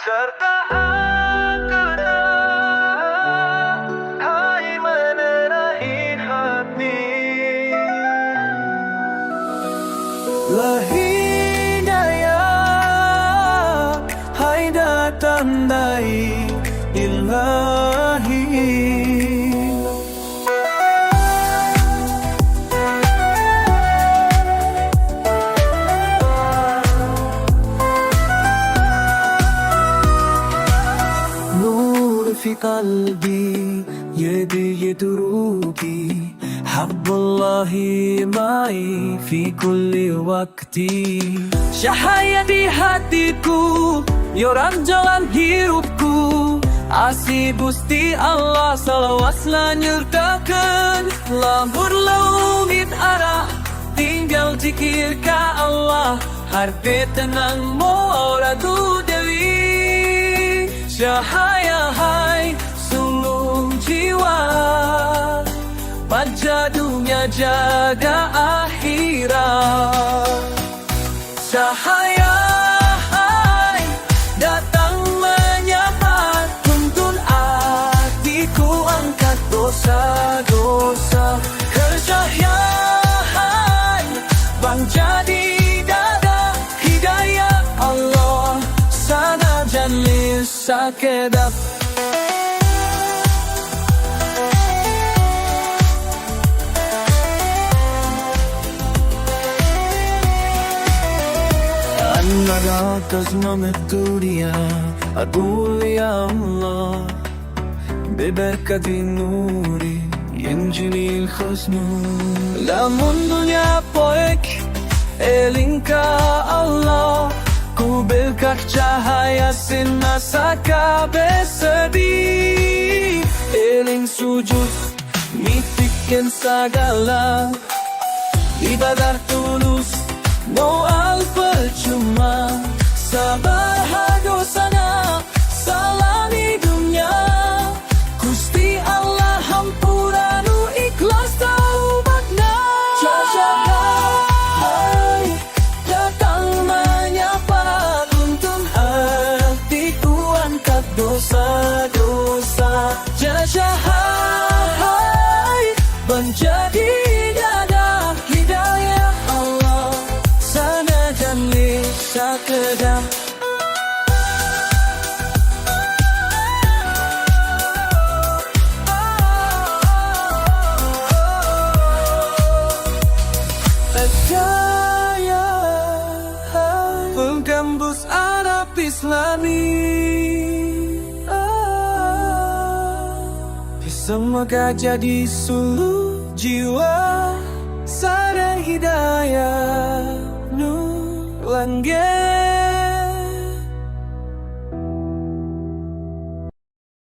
serta akan hai menerangi hati. Lahidaya hai datang dari ilahi. في قلبي يدي يدروبي حب الله معي في كل وقت. Cahaya di hatiku, yoran jalan hidupku. Asih Gusti Allah salawatlah nyertakan. Lamun langit arah, tinggal zikir ka Allah. Harpe tenang ora du dewi. Cahaya hai sulung jiwa, pada dunia jaga akhirat. Cahaya hai datang menyapa, tuntun hatiku angkat dosa-dosa. Cahaya hai bang jadi dada, hidayah Allah sana jangan sakedap. Anlara kazmamet ya adul ya Allah beberkati nuri yenjilil khasnu. Lamun dunia poek elingka Allah, ku berkat cahaya sinasaka bersedih. Eling sujud mitikan segala ibadah tulus moal percuma. Sabar hadosana salami dunia, Gusti Allah hampuranu ikhlas taubatna. Cahaya datang menyapa, tuntun hatiku angkat dosa-dosa. Cahaya menjadi dada, hidayah Allah sana jangan sakedap. Percaya penggembus Arab Islami, semoga jadi suluh jiwa sarang hidayah nu langit.